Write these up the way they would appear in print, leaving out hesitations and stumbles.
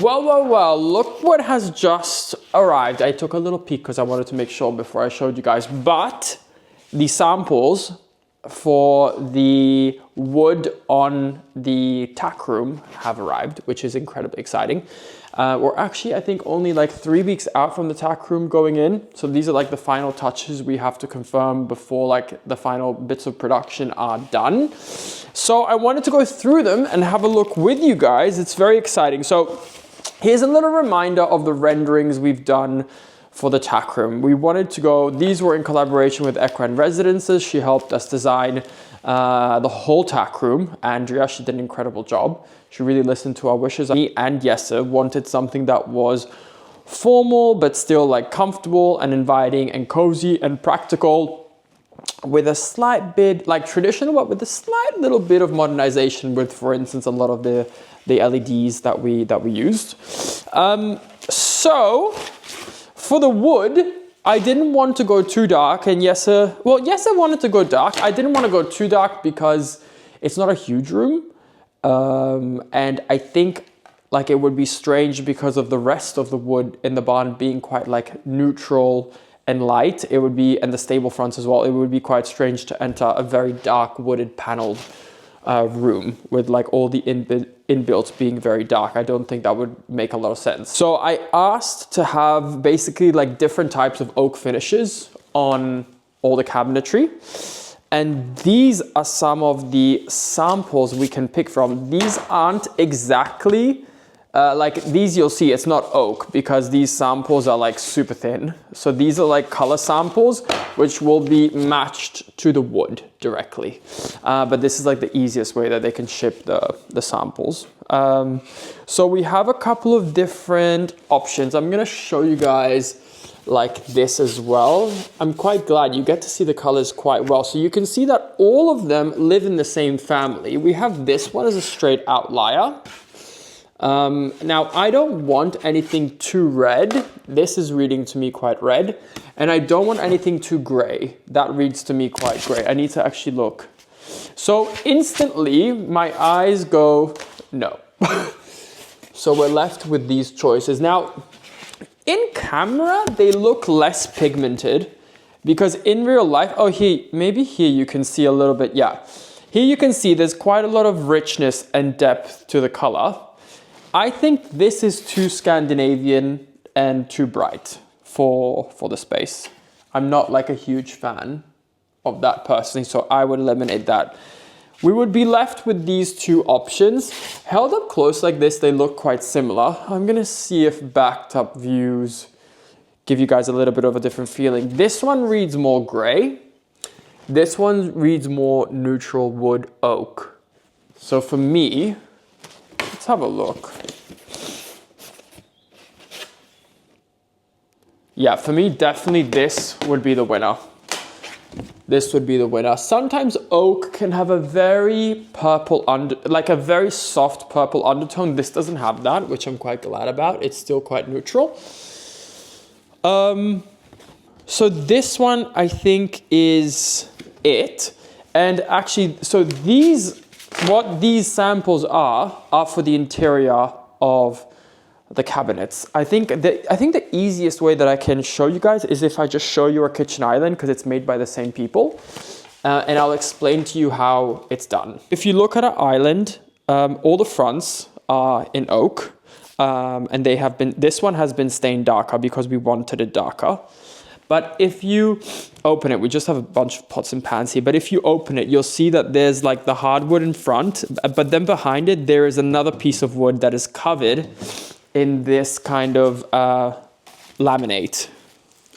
Well, look what has just arrived. I took a little peek because I wanted to make sure before I showed you guys, but the samples for the wood on the tack room have arrived, which is incredibly exciting. We're actually, I think, only like 3 weeks out from the tack room going in. So these are like the final touches we have to confirm before like the final bits of production are done. So I wanted to go through them and have a look with you guys. It's very exciting. So here's a little reminder of the renderings we've done for the tack room. We wanted to go, these were in collaboration with 𝒋𝒏𝒄 Residences. She helped us design the whole tack room. Andrea, she did an incredible job. She really listened to our wishes. Me and 𝒋𝒐𝒍𝒍𝒐𝒘 wanted something that was formal, but still like comfortable and inviting and cozy and practical, with a slight bit like traditional, but with a slight little bit of modernization with, for instance, a lot of the LEDs that we used. So for the wood, I didn't want to go too dark, and 𝒋𝒐𝒍𝒍𝒐 wanted to go dark. I didn't want to go too dark because it's not a huge room. And I think like it would be strange because of the rest of the wood in the barn being quite like neutral and light. It would be, and the stable fronts as well, it would be quite strange to enter a very dark wooded paneled room with like all the inbuilts being very dark. I don't think that would make a lot of sense. So I asked to have basically like different types of oak finishes on all the cabinetry. And these are some of the samples we can pick from. These aren't exactly like these, you'll see it's not oak because these samples are like super thin. So these are like color samples which will be matched to the wood directly. But this is like the easiest way that they can ship the samples. So we have a couple of different options. I'm gonna show you guys like this as well. I'm quite glad you get to see the colors quite well. So you can see that all of them live in the same family. We have this one as a straight outlier. Now I don't want anything too red. This is reading to me quite red. And I don't want anything too gray. That reads to me quite gray. I need to actually look. So instantly my eyes go, no. So we're left with these choices. Now, in camera, they look less pigmented because in real life, oh, maybe here you can see a little bit, yeah. Here you can see there's quite a lot of richness and depth to the color. I think this is too Scandinavian and too bright for the space. I'm not like a huge fan of that personally, so I would eliminate that. We would be left with these two options. Held up close like this, they look quite similar. I'm gonna see if backed up views give you guys a little bit of a different feeling. This one reads more gray. This one reads more neutral wood oak. So for me, let's have a look. Yeah, for me, definitely this would be the winner. This would be the winner. Sometimes oak can have a very purple like a very soft purple undertone. This doesn't have that, which I'm quite glad about. It's still quite neutral. So this one I think is it. And actually, so what these samples are for the interior of the cabinets. I think the easiest way that I can show you guys is if I just show you our kitchen island because it's made by the same people, and I'll explain to you how it's done. If you look at our island, all the fronts are in oak, and this one has been stained darker because we wanted it darker. But if you open it, we just have a bunch of pots and pans here, but if you open it, you'll see that there's like the hardwood in front, but then behind it, there is another piece of wood that is covered in this kind of laminate.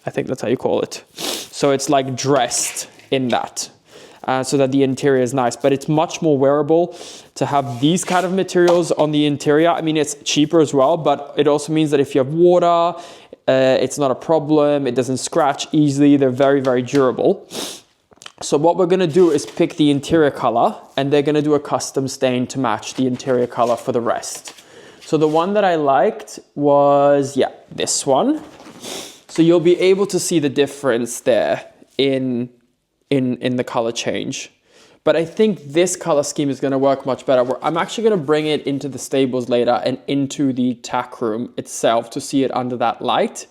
I think that's how you call it. So it's like dressed in that, so that the interior is nice, but it's much more wearable to have these kind of materials on the interior. I mean, it's cheaper as well, but it also means that if you have water, it's not a problem. It doesn't scratch easily. They're very, very durable. So what we're gonna do is pick the interior color, and they're gonna do a custom stain to match the interior color for the rest. So the one that I liked was, yeah, this one. So you'll be able to see the difference there in the color change. But I think this color scheme is going to work much better. I'm actually going to bring it into the stables later and into the tack room itself to see it under that light.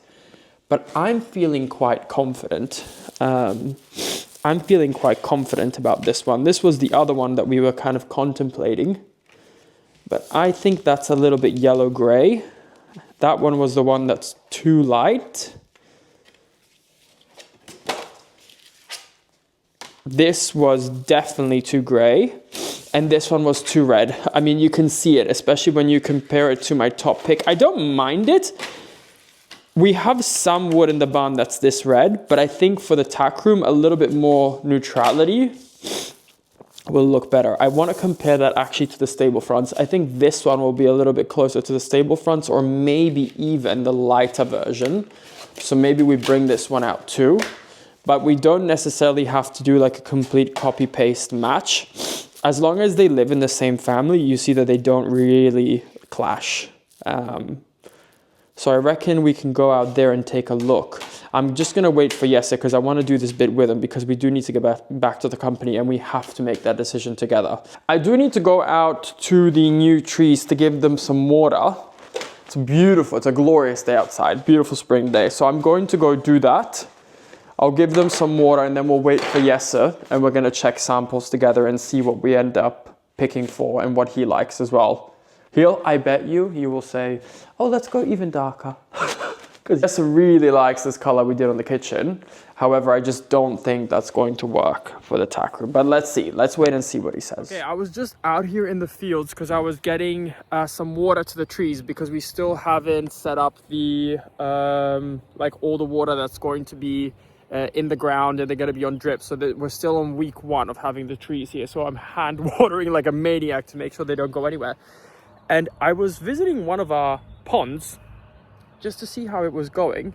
But I'm feeling quite confident. I'm feeling quite confident about this one. This was the other one that we were kind of contemplating. But I think that's a little bit yellow-gray. That one was the one that's too light. This was definitely too gray, and this one was too red. I mean, you can see it, especially when you compare it to my top pick. I don't mind it. We have some wood in the barn that's this red, but I think for the tack room, a little bit more neutrality will look better. I want to compare that actually to the stable fronts. I think this one will be a little bit closer to the stable fronts, or maybe even the lighter version. So maybe we bring this one out too. But we don't necessarily have to do like a complete copy-paste match. As long as they live in the same family, you see that they don't really clash. So I reckon we can go out there and take a look. I'm just going to wait for 𝒋𝒐𝒍𝒐𝒘 because I want to do this bit with him, because we do need to get back to the company and we have to make that decision together. I do need to go out to the new trees to give them some water. It's beautiful. It's a glorious day outside. Beautiful spring day. So I'm going to go do that. I'll give them some water and then we'll wait for 𝒋𝒐𝒍𝒐 and we're going to check samples together and see what we end up picking for and what he likes as well. I bet you, he will say, oh, let's go even darker. Because 𝒋𝒐𝒍𝒐 really likes this color we did on the kitchen. However, I just don't think that's going to work for the tack room. But let's see. Let's wait and see what he says. Okay, I was just out here in the fields because I was getting some water to the trees because we still haven't set up the, like all the water that's going to be in the ground, and they're going to be on drip. So that we're still on week 1 of having the trees here. So I'm hand watering like a maniac to make sure they don't go anywhere. And I was visiting one of our ponds just to see how it was going,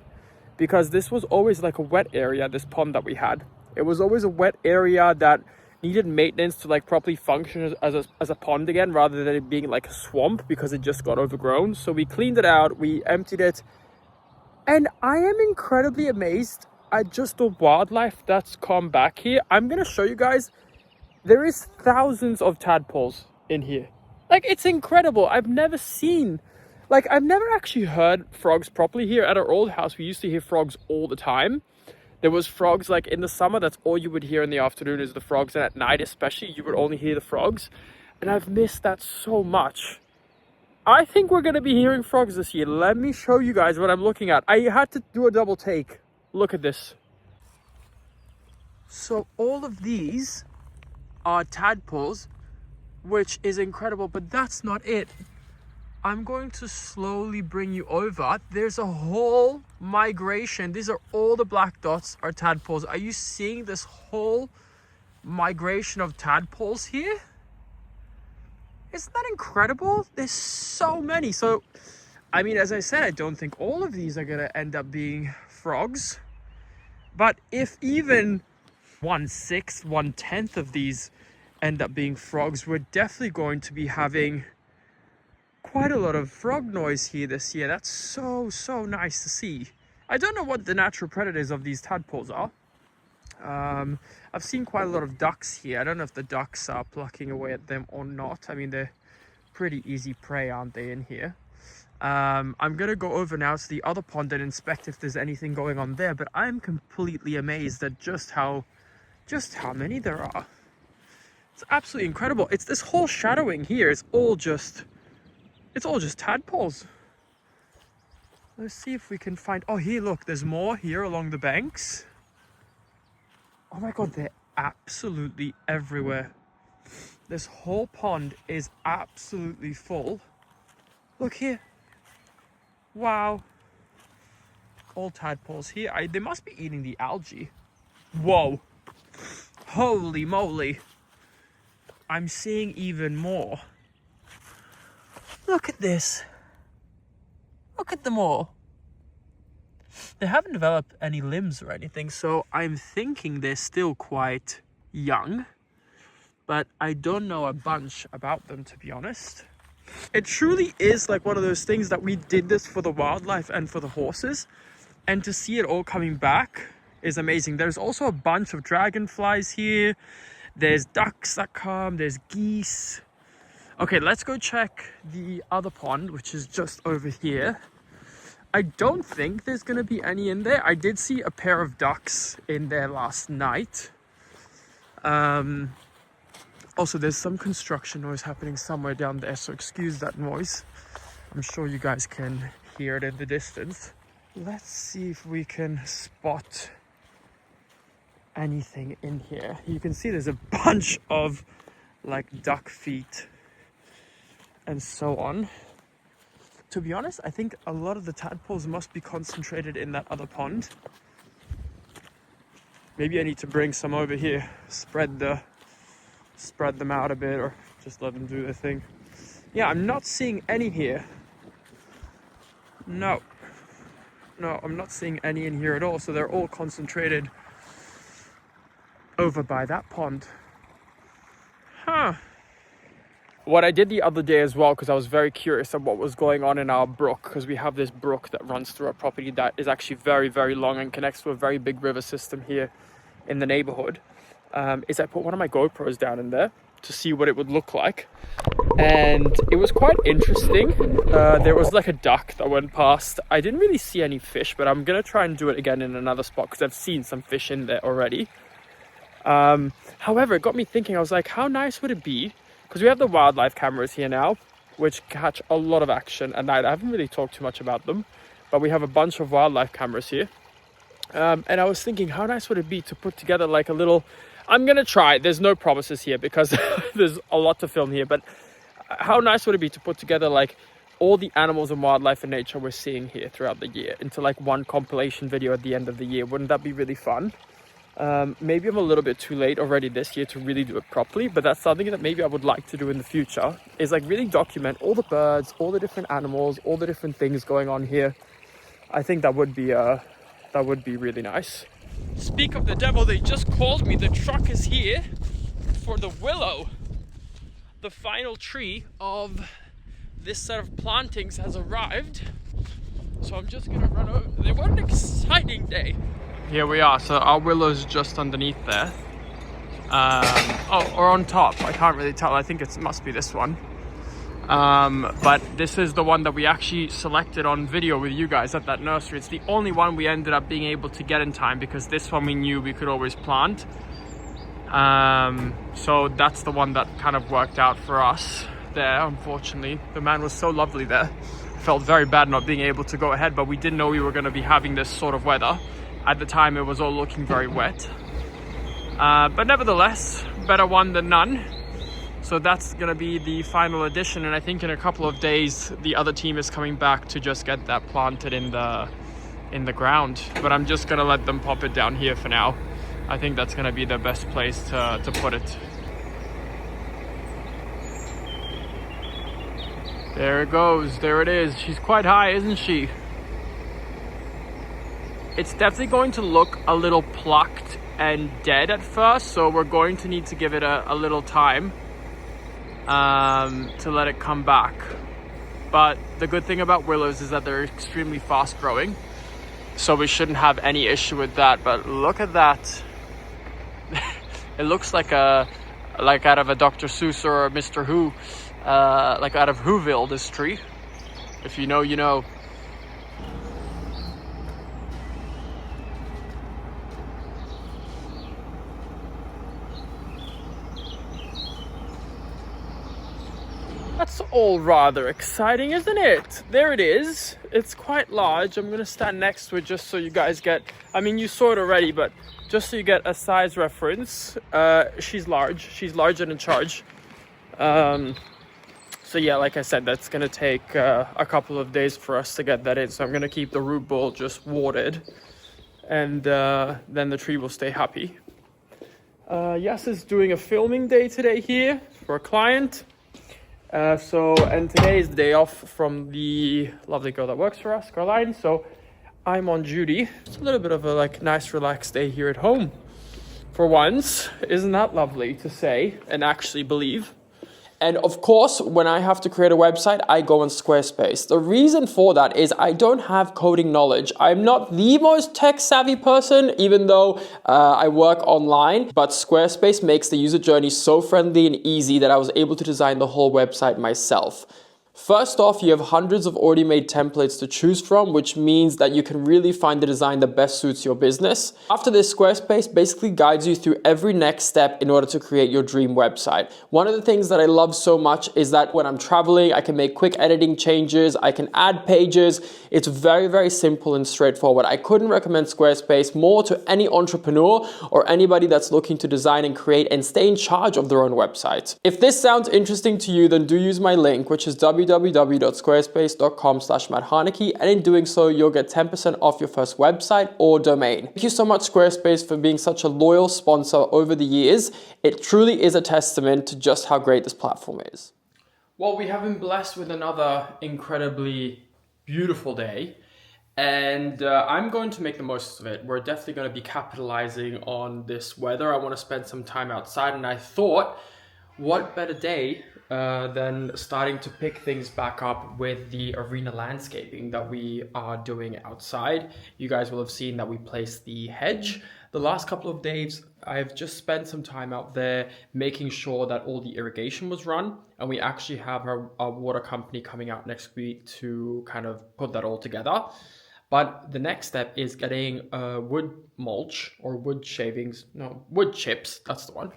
because this was always like a wet area, this pond that we had. It was always a wet area that needed maintenance to like properly function as a pond again, rather than it being like a swamp because it just got overgrown. So we cleaned it out, we emptied it, and I am incredibly amazed at just the wildlife that's come back here. I'm gonna show you guys, there is thousands of tadpoles in here. Like, it's incredible. I've never actually heard frogs properly here. At our old house, we used to hear frogs all the time. There was frogs, like in the summer, that's all you would hear in the afternoon is the frogs, and at night especially, you would only hear the frogs. And I've missed that so much. I think we're gonna be hearing frogs this year. Let me show you guys what I'm looking at. I had to do a double take. Look at this. So all of these are tadpoles, which is incredible, but that's not it. I'm going to slowly bring you over. There's a whole migration. These are all the black dots are tadpoles. Are you seeing this whole migration of tadpoles here? Isn't that incredible? There's so many. So, I mean, as I said, I don't think all of these are going to end up being frogs. But if even 1/6, 1/10 of these end up being frogs, we're definitely going to be having quite a lot of frog noise here this year. That's so nice to see. I don't know what the natural predators of these tadpoles are. I've seen quite a lot of ducks here. I don't know if the ducks are plucking away at them or not. I mean, they're pretty easy prey, aren't they, in here? I'm gonna go over now to the other pond and inspect if there's anything going on there, but I'm completely amazed at just how many there are. It's absolutely incredible. It's this whole shadowing here. It's all just tadpoles. Let's see if we can find, oh, here, look, there's more here along the banks. Oh my God, they're absolutely everywhere. This whole pond is absolutely full. Look here. Wow. All tadpoles here. They must be eating the algae. Whoa. Holy moly. I'm seeing even more. Look at this. Look at them all. They haven't developed any limbs or anything, so I'm thinking they're still quite young. But I don't know a bunch about them, to be honest. It truly is like one of those things that we did this for the wildlife and for the horses. And to see it all coming back is amazing. There's also a bunch of dragonflies here. There's ducks that come, there's geese. Okay, let's go check the other pond, which is just over here. I don't think there's gonna be any in there. I did see a pair of ducks in there last night. Also, there's some construction noise happening somewhere down there, so excuse that noise. I'm sure you guys can hear it in the distance. Let's see if we can spot anything in here. You can see there's a bunch of like duck feet and so on. To be honest, I think a lot of the tadpoles must be concentrated in that other pond. Maybe I need to bring some over here, spread them out a bit, or just let them do their thing. Yeah, I'm not seeing any here. No, I'm not seeing any in here at all. So they're all concentrated over by that pond. Huh. What I did the other day as well, because I was very curious of what was going on in our brook, because we have this brook that runs through our property that is actually very, very long and connects to a very big river system here in the neighborhood, is I put one of my GoPros down in there to see what it would look like. And it was quite interesting. There was like a duck that went past. I didn't really see any fish, but I'm going to try and do it again in another spot because I've seen some fish in there already. However, it got me thinking. I was like, how nice would it be? Because we have the wildlife cameras here now, which catch a lot of action at night. I haven't really talked too much about them, but we have a bunch of wildlife cameras here. And I was thinking, how nice would it be to put together like a little... I'm going to try. There's no promises here because there's a lot to film here. But how nice would it be to put together like all the animals and wildlife and nature we're seeing here throughout the year into like one compilation video at the end of the year? Wouldn't that be really fun? Maybe I'm a little bit too late already this year to really do it properly, but that's something that maybe I would like to do in the future, is like really document all the birds, all the different animals, all the different things going on here. I think that would be really nice. Speak of the devil, they just called me. The truck is here for the Willow. The final tree of this set of plantings has arrived. So I'm just gonna run over. What an exciting day. Here we are, so our Willow's just underneath there. Or on top, I can't really tell. I think it must be this one. But this is the one that we actually selected on video with you guys at that nursery. It's the only one we ended up being able to get in time because this one we knew we could always plant. So that's the one that kind of worked out for us there, unfortunately. The man was so lovely there. Felt very bad not being able to go ahead, but we didn't know we were going to be having this sort of weather. At the time, it was all looking very wet. But nevertheless, better one than none. So that's going to be the final edition. And I think in a couple of days, the other team is coming back to just get that planted in the ground. But I'm just going to let them pop it down here for now. I think that's going to be the best place to put it. There it goes. There it is. She's quite high, isn't she? It's definitely going to look a little plucked and dead at first, so we're going to need to give it a little time to let it come back. But the good thing about willows is that they're extremely fast growing, so we shouldn't have any issue with that. But look at that. It looks like out of a Dr. Seuss or a Mr. Who, like out of Whoville, this tree. If you know, you know. That's all rather exciting, isn't it? There it is. It's quite large. I'm going to stand next to it just so you guys get... I mean, you saw it already, but just so you get a size reference. She's large. She's large and in charge. So yeah, like I said, that's going to take a couple of days for us to get that in. So I'm going to keep the root ball just watered. And then the tree will stay happy. Yas is doing a filming day today here for a client. And today is the day off from the lovely girl that works for us, Caroline. So I'm on duty. It's a little bit of a nice relaxed day here at home for once. Isn't that lovely to say and actually believe? And of course, when I have to create a website, I go on Squarespace. The reason for that is I don't have coding knowledge. I'm not the most tech savvy person, even though I work online, but Squarespace makes the user journey so friendly and easy that I was able to design the whole website myself. First off, you have hundreds of already made templates to choose from, which means that you can really find the design that best suits your business. After this, Squarespace basically guides you through every next step in order to create your dream website. One of the things that I love so much is that when I'm traveling, I can make quick editing changes, I can add pages. It's very, very simple and straightforward. I couldn't recommend Squarespace more to any entrepreneur or anybody that's looking to design and create and stay in charge of their own website. If this sounds interesting to you, then do use my link, which is www.squarespace.com/Harnacke, and in doing so, you'll get 10% off your first website or domain. Thank you so much, Squarespace, for being such a loyal sponsor over the years. It truly is a testament to just how great this platform is. Well, we have been blessed with another incredibly beautiful day, and I'm going to make the most of it. We're definitely going to be capitalizing on this weather. I want to spend some time outside, and I thought, what better day than starting to pick things back up with the arena landscaping that we are doing outside. You guys will have seen that we placed the hedge. The last couple of days, I've just spent some time out there making sure that all the irrigation was run, and we actually have our water company coming out next week to kind of put that all together. But the next step is getting wood mulch or wood chips, that's the one.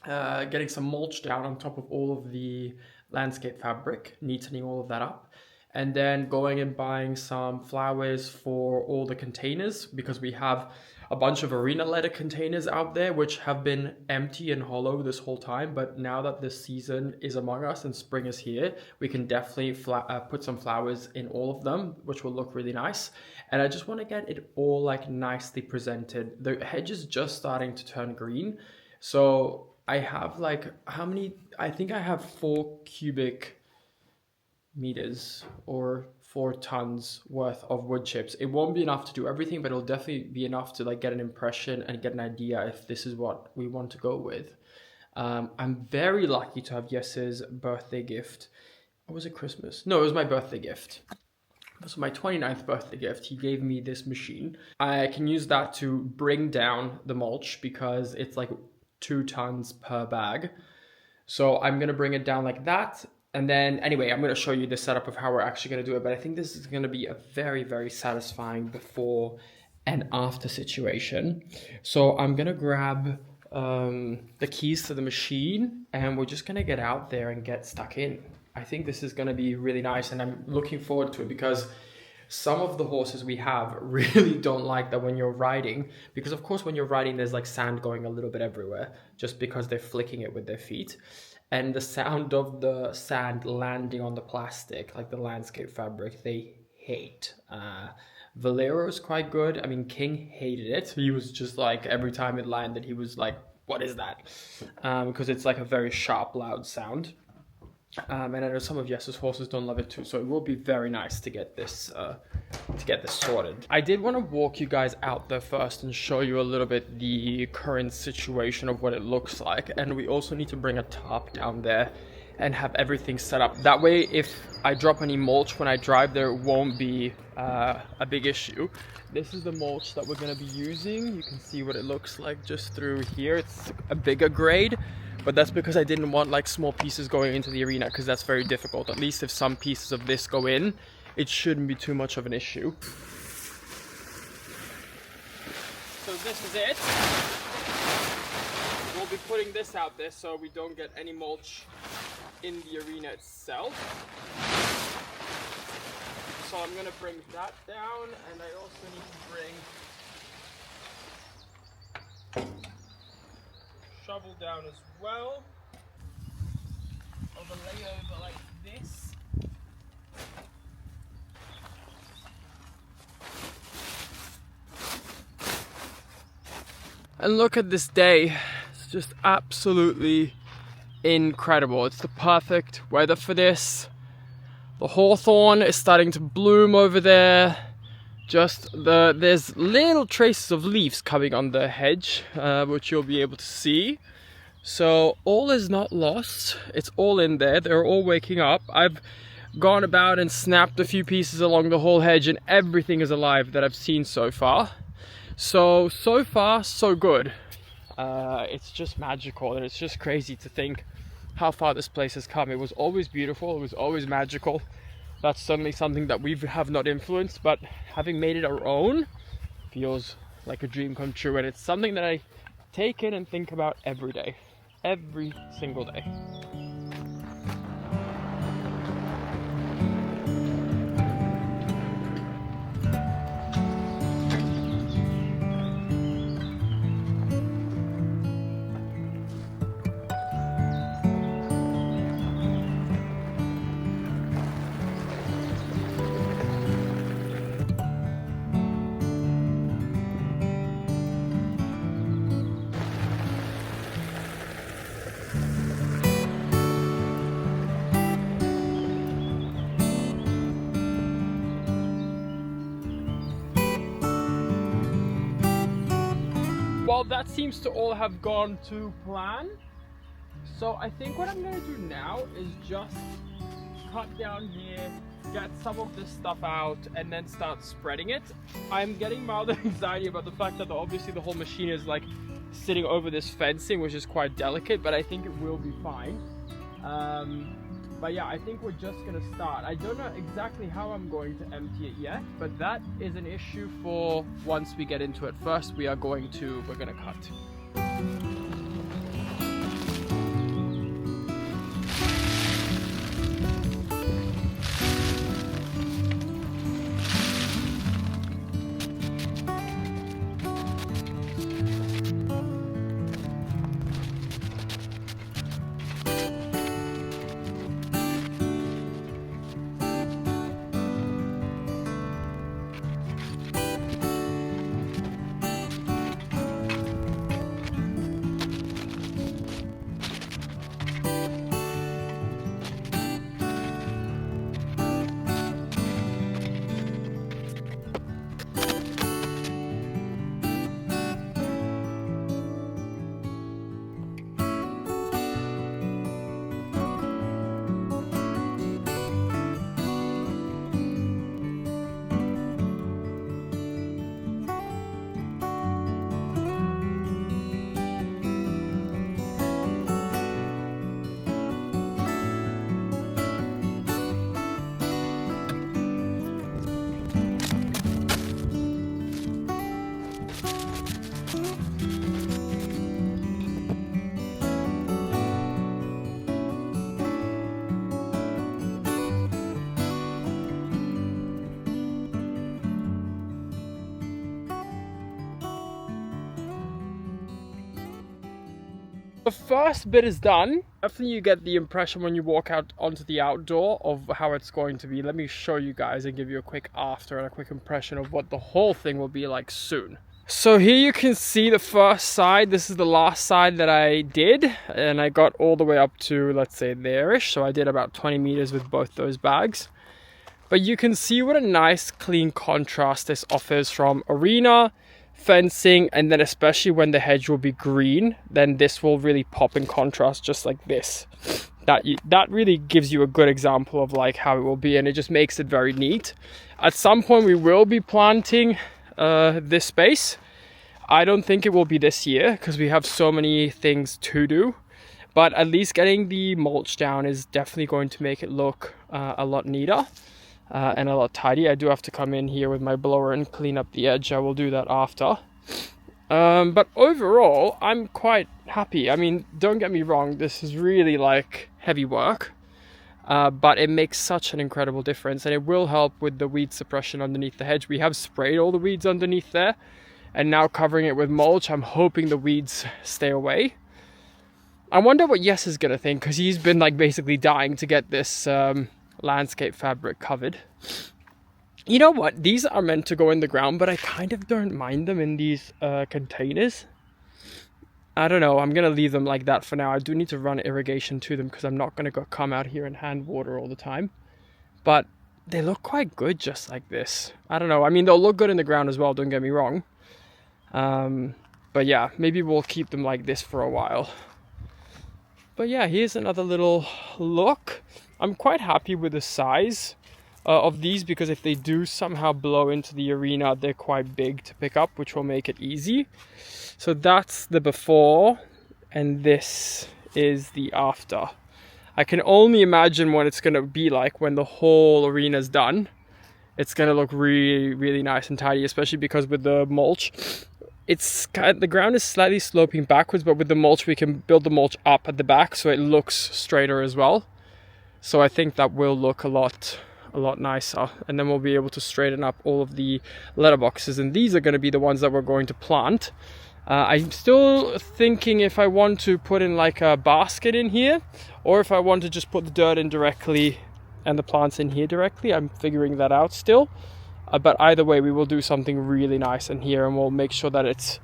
Getting some mulch down on top of all of the landscape fabric, neatening all of that up, and then going and buying some flowers for all the containers, because we have a bunch of arena letter containers out there which have been empty and hollow this whole time, but now that the season is among us and spring is here, we can definitely put some flowers in all of them, which will look really nice. And I just want to get it all like nicely presented. The hedge is just starting to turn green, so I have like, how many? I think I have 4 cubic meters or 4 tons worth of wood chips. It won't be enough to do everything, but it'll definitely be enough to like get an impression and get an idea if this is what we want to go with. I'm very lucky to have 𝒋𝒐𝒍𝒍𝒐𝒘 birthday gift. Or was it Christmas? No, it was my birthday gift. So my 29th birthday gift, he gave me this machine. I can use that to bring down the mulch because it's like 2 tons per bag. So I'm going to bring it down like that. And then anyway, I'm going to show you the setup of how we're actually going to do it. But I think this is going to be a very, very satisfying before and after situation. So I'm going to grab the keys to the machine and we're just going to get out there and get stuck in. I think this is going to be really nice, and I'm looking forward to it because some of the horses we have really don't like that when you're riding, because of course when you're riding there's like sand going a little bit everywhere just because they're flicking it with their feet, and the sound of the sand landing on the plastic, like the landscape fabric, they hate. Valero's quite good. I mean, King hated it. He was just like, every time it landed he was like, what is that? Because it's like a very sharp, loud sound. And I know some of 𝒋𝒐𝒍𝒐𝒘's horses don't love it too, so it will be very nice to get this sorted. I did want to walk you guys out there first and show you a little bit the current situation of what it looks like, and we also need to bring a tarp down there and have everything set up. That way, if I drop any mulch when I drive there, it won't be a big issue. This is the mulch that we're going to be using. You can see what it looks like just through here. It's a bigger grade. But that's because I didn't want like small pieces going into the arena, because that's very difficult. At least if some pieces of this go in, it shouldn't be too much of an issue. So this is it. We'll be putting this out there so we don't get any mulch in the arena itself. So I'm gonna bring that down, and I also need to bring shovel down as well. Overlay over like this. And look at this day. It's just absolutely incredible. It's the perfect weather for this. The hawthorn is starting to bloom over there. There's little traces of leaves coming on the hedge, which you'll be able to see. So all is not lost. It's all in there. They're all waking up. I've gone about and snapped a few pieces along the whole hedge, and everything is alive that I've seen so far. So far, so good. It's just magical, and it's just crazy to think how far this place has come. It was always beautiful. It was always magical. That's certainly something that we have not influenced, but having made it our own feels like a dream come true, and it's something that I take in and think about every day, every single day. Well, that seems to all have gone to plan. So I think what I'm going to do now is just cut down here, get some of this stuff out, and then start spreading it. I'm getting mild anxiety about the fact that obviously the whole machine is like sitting over this fencing, which is quite delicate, but I think it will be fine. But yeah, I think we're just gonna start. I don't know exactly how I'm going to empty it yet, but that is an issue for once we get into it. First, we're gonna cut. The first bit is done. Definitely you get the impression when you walk out onto the outdoor of how it's going to be. Let me show you guys and give you a quick after and a quick impression of what the whole thing will be like soon. So here you can see the first side. This is the last side that I did, and I got all the way up to, let's say, there-ish. So I did about 20 meters with both those bags. But you can see what a nice clean contrast this offers from arena, fencing, and then especially when the hedge will be green, then this will really pop in contrast just like this. That really gives you a good example of like how it will be, and it just makes it very neat. At some point we will be planting this space. I don't think it will be this year because we have so many things to do, but at least getting the mulch down is definitely going to make it look a lot neater. And a lot tidy. I do have to come in here with my blower and clean up the edge. I will do that after. But overall, I'm quite happy. I mean, don't get me wrong, this is really like heavy work. But it makes such an incredible difference, and it will help with the weed suppression underneath the hedge. We have sprayed all the weeds underneath there, and now covering it with mulch, I'm hoping the weeds stay away. I wonder what Yes is gonna think, because he's been like basically dying to get this landscape fabric covered. You know what? These are meant to go in the ground, but I kind of don't mind them in these containers. I don't know. I'm going to leave them like that for now. I do need to run irrigation to them because I'm not going to come out here and hand water all the time. But they look quite good just like this. I don't know. I mean, they'll look good in the ground as well, don't get me wrong. But yeah, maybe we'll keep them like this for a while. But yeah, here's another little look. I'm quite happy with the size of these, because if they do somehow blow into the arena, they're quite big to pick up, which will make it easy. So that's the before, and this is the after. I can only imagine what it's going to be like when the whole arena's done. It's going to look really, really nice and tidy, especially because with the mulch, the ground is slightly sloping backwards, but with the mulch we can build the mulch up at the back so it looks straighter as well. So I think that will look a lot nicer, and then we'll be able to straighten up all of the letterboxes, and these are going to be the ones that we're going to plant. I'm still thinking if I want to put in like a basket in here, or if I want to just put the dirt in directly and the plants in here directly. I'm figuring that out still. But either way, we will do something really nice in here, and we'll make sure that it's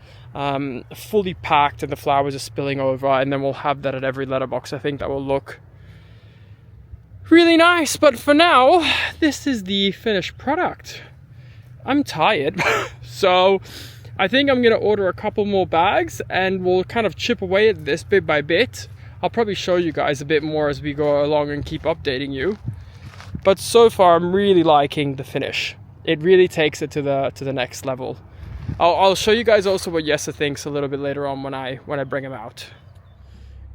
fully packed and the flowers are spilling over, and then we'll have that at every letterbox. I think that will look really nice. But for now, this is the finished product. I'm tired, so I think I'm gonna order a couple more bags and we'll kind of chip away at this bit by bit. I'll probably show you guys a bit more as we go along and keep updating you. But so far, I'm really liking the finish. It really takes it to the next level. I'll show you guys also what 𝒋𝒐𝒍𝒍𝒐𝒘 thinks a little bit later on when I bring him out.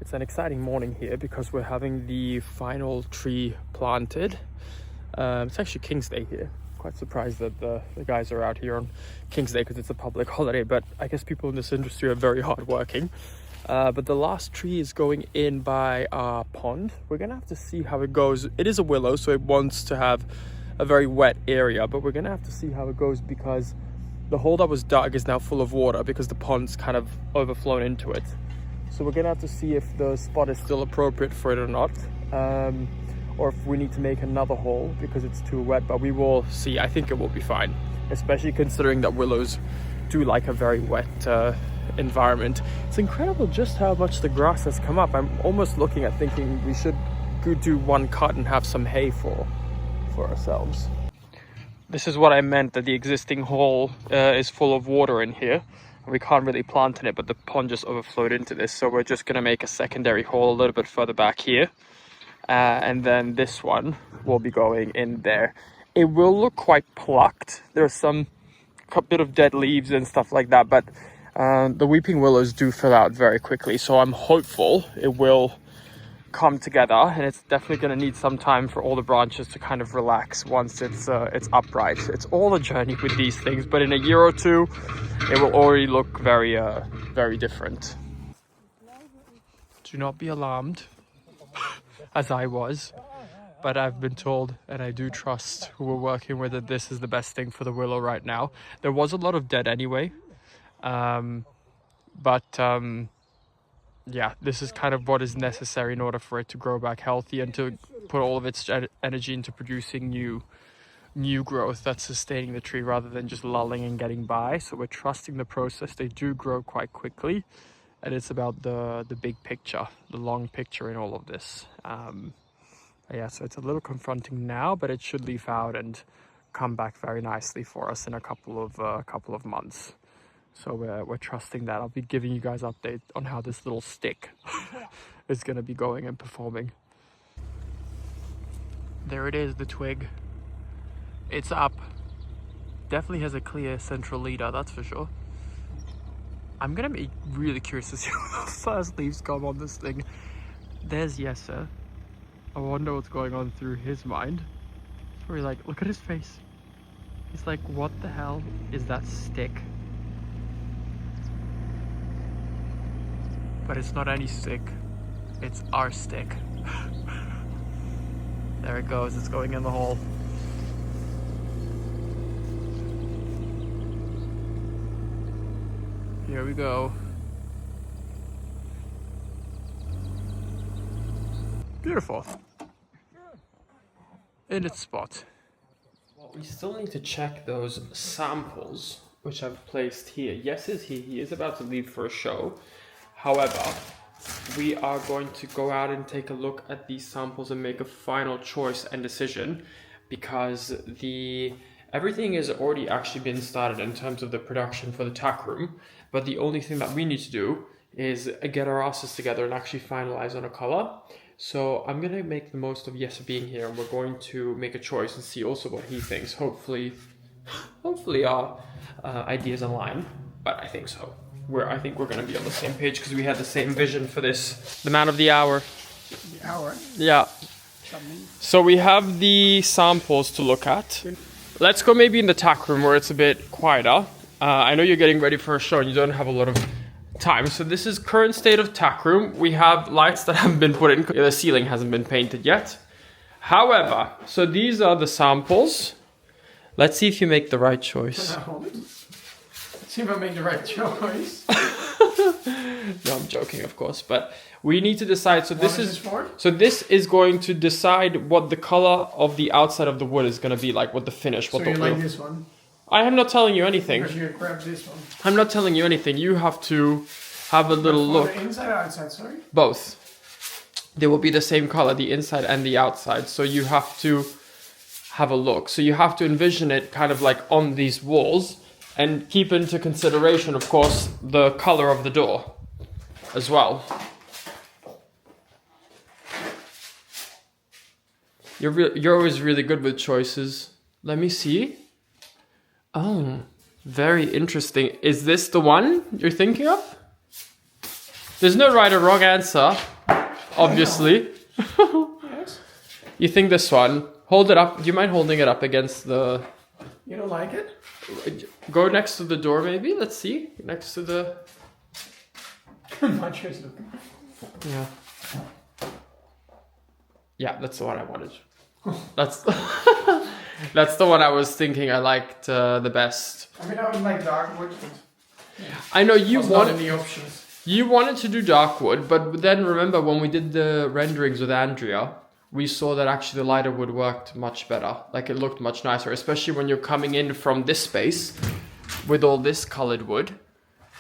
It's an exciting morning here because we're having the final tree planted. It's actually King's Day here. Quite surprised that the guys are out here on King's Day because it's a public holiday, but I guess people in this industry are very hardworking. But the last tree is going in by our pond. We're gonna have to see how it goes. It is a willow, so it wants to have a very wet area, but we're gonna have to see how it goes because the hole that was dug is now full of water because the pond's kind of overflown into it. So we're gonna have to see if the spot is still appropriate for it or not, or if we need to make another hole because it's too wet, but we will see. I think it will be fine, especially considering that willows do like a very wet environment. It's incredible just how much the grass has come up. I'm almost looking at thinking we should go do one cut and have some hay for ourselves. This is what I meant, that the existing hole is full of water in here. We can't really plant in it, but the pond just overflowed into this. So we're just going to make a secondary hole a little bit further back here. And then this one will be going in there. It will look quite plucked. There's some bit of dead leaves and stuff like that, but the weeping willows do fill out very quickly. So I'm hopeful it will come together, and it's definitely going to need some time for all the branches to kind of relax once it's upright. It's all a journey with these things, but in a year or two it will already look very very different. Do not be alarmed as I was, but I've been told, and I do trust who we're working with, that this is the best thing for the willow right now. There was a lot of dead anyway, yeah, this is kind of what is necessary in order for it to grow back healthy and to put all of its energy into producing new growth that's sustaining the tree rather than just lulling and getting by. So we're trusting the process. They do grow quite quickly, and it's about the big picture, the long picture in all of this. Yeah, so it's a little confronting now, but it should leaf out and come back very nicely for us in a couple of months. So we're trusting that. I'll be giving you guys update on how this little stick is going to be going and performing. There it is, the twig. It's up. Definitely has a clear central leader, that's for sure. I'm going to be really curious to see how the first leaves come on this thing. There's 𝒋𝒐𝒍𝒍𝒐𝒘. I wonder what's going on through his mind. He's probably like, look at his face. He's like, what the hell is that stick? But it's not any stick, it's our stick. There it goes, it's going in the hole. Here we go. Beautiful. In its spot. Well, we still need to check those samples, which I've placed here. Yes, he is about to leave for a show. However, we are going to go out and take a look at these samples and make a final choice and decision, because everything has already actually been started in terms of the production for the tack room, but the only thing that we need to do is get our asses together and actually finalize on a color. So I'm gonna make the most of Jesse being here, and we're going to make a choice and see also what he thinks. Hopefully our ideas align, but I think so. I think we're gonna be on the same page because we had the same vision for this. The man of the hour. The hour? Yeah. So we have the samples to look at. Let's go maybe in the tack room where it's a bit quieter. I know you're getting ready for a show and you don't have a lot of time. So this is current state of tack room. We have lights that haven't been put in. The ceiling hasn't been painted yet. However, so these are the samples. Let's see if you make the right choice. Let's see if I make the right choice. No, I'm joking, of course, but we need to decide. So this is for? So this is going to decide what the color of the outside of the wood is going to be like, what the finish, what so the you like this one? I am not telling you anything. Because you grab this one. I'm not telling you anything. You have to have a little look. The inside or outside, sorry? Both. They will be the same color, the inside and the outside. So you have to have a look. So you have to envision it kind of like on these walls and keep into consideration, of course, the color of the door as well. You're always really good with choices. Let me see. Oh, very interesting. Is this the one you're thinking of? There's no right or wrong answer, obviously. Yes. You think this one? Hold it up. Do you mind holding it up against the... You don't like it? Go next to the door, maybe. Let's see. Next to the... My choice looking. Yeah. Yeah, that's the one I wanted. That's that's the one I was thinking I liked the best. I mean, I would like dark wood, but I know you wanted the options. You wanted to do dark wood, but then remember when we did the renderings with Andrea, we saw that actually the lighter wood worked much better. Like it looked much nicer, especially when you're coming in from this space with all this colored wood,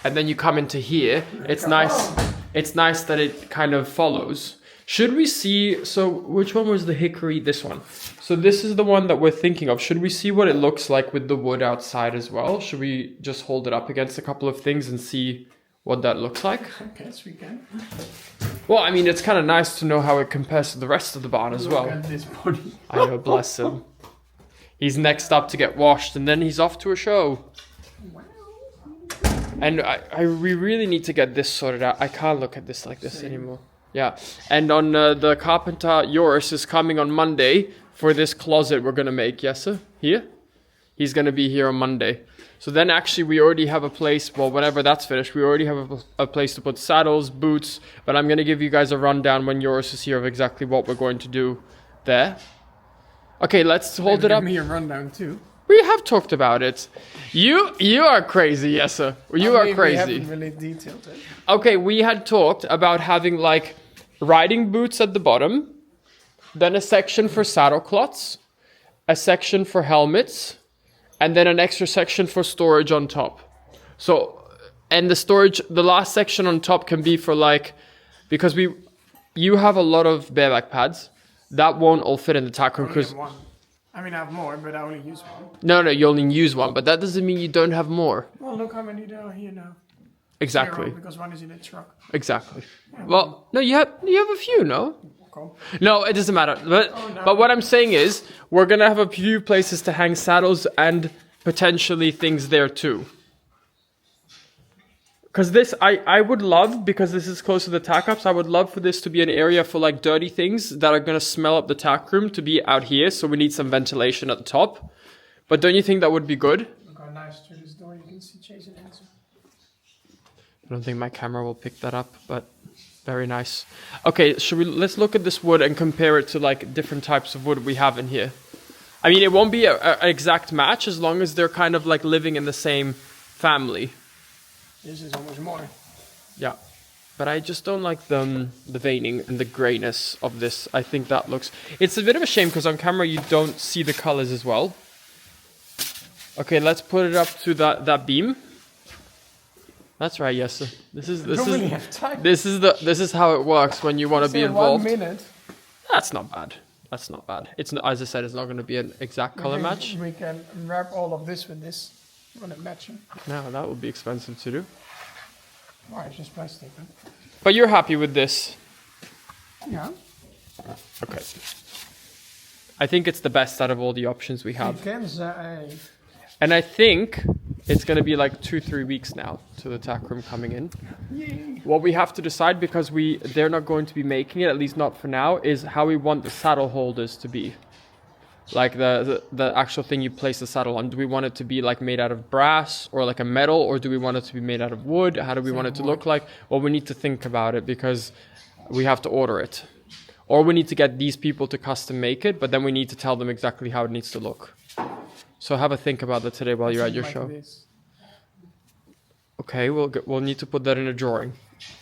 and then you come into here. It's nice. It's nice that it kind of follows. Should we see, so which one was the hickory? This one. So this is the one that we're thinking of. Should we see what it looks like with the wood outside as well? Should we just hold it up against a couple of things and see what that looks like? I guess we can. Well, I mean, it's kind of nice to know how it compares to the rest of the barn as well. Look at this body. I know, bless him. He's next up to get washed and then he's off to a show. Wow. And we really need to get this sorted out. I can't look at this like this anymore. Yeah, and on the carpenter, yours is coming on Monday for this closet we're going to make, yes sir? Here? He's going to be here on Monday. So then actually we already have a place, well, whenever that's finished, we already have a place to put saddles, boots, but I'm going to give you guys a rundown when yours is here of exactly what we're going to do there. Okay, let's hold it up. Give me a rundown too. We have talked about it. You are crazy, yes sir. You are crazy. We haven't really detailed it. Okay, we had talked about having like riding boots at the bottom, then a section for saddle cloths, a section for helmets, and then an extra section for storage on top. So, and the storage, the last section on top can be for like, because you have a lot of bareback pads, that won't all fit in the tack room because... I mean, I have more, but I only use one. No, you only use one, but that doesn't mean you don't have more. Well, look how many there are here now. Exactly. 0, because one is in a truck. Exactly. Yeah, well, no, you have a few, no? Okay. No, it doesn't matter. But what I'm saying is, we're gonna have a few places to hang saddles and potentially things there too. Because this, I would love, because this is close to the tack ups, I would love for this to be an area for like dirty things that are gonna smell up the tack room to be out here. So we need some ventilation at the top. But don't you think that would be good? Look how nice through this door you can see Chase and Answer. I don't think my camera will pick that up, but very nice. Okay, let's look at this wood and compare it to like different types of wood we have in here. I mean, it won't be an exact match as long as they're kind of like living in the same family. This is almost more. Yeah, but I just don't like the veining and the grayness of this. I think that looks... It's a bit of a shame because on camera you don't see the colors as well. Okay, let's put it up to that beam. That's right, yes. This is how it works when you want to be involved. 1 minute. That's not bad. That's not bad. It's not, as I said, it's not going to be an exact color match. We can wrap all of this with this. We're gonna match them. No, that would be expensive to do. Oh, it's just plastic. Huh? But you're happy with this? Yeah. Okay. I think it's the best out of all the options we have. And I think it's going to be like 2-3 weeks now to the tack room coming in. Yay. What we have to decide, because they're not going to be making it, at least not for now, is how we want the saddle holders to be. Like the actual thing you place the saddle on. Do we want it to be like made out of brass or like a metal, or do we want it to be made out of wood? How do we want it to look like? Well, we need to think about it because we have to order it. Or we need to get these people to custom make it, but then we need to tell them exactly how it needs to look. So have a think about that today while you're at your show. This. Okay, we'll need to put that in a drawing.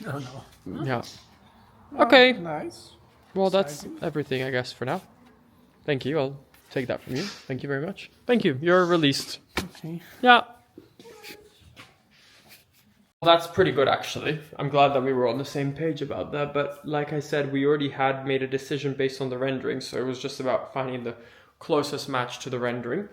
No. Yeah. Okay. Nice. Well, that's everything, I guess, for now. Thank you. I'll take that from you. Thank you very much. Thank you. You're released. Okay. Yeah. That's pretty good, actually. I'm glad that we were on the same page about that. But like I said, we already had made a decision based on the rendering. So it was just about finding the closest match to the rendering.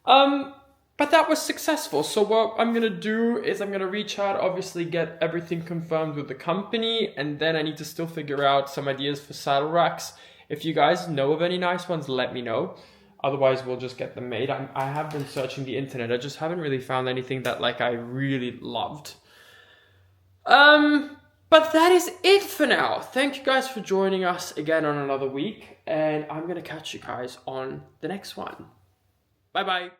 But that was successful. So what I'm going to do is I'm going to reach out, obviously get everything confirmed with the company. And then I need to still figure out some ideas for saddle racks. If you guys know of any nice ones, let me know. Otherwise, we'll just get them made. I have been searching the internet. I just haven't really found anything that like I really loved. But that is it for now. Thank you guys for joining us again on another week. And I'm going to catch you guys on the next one. Bye-bye.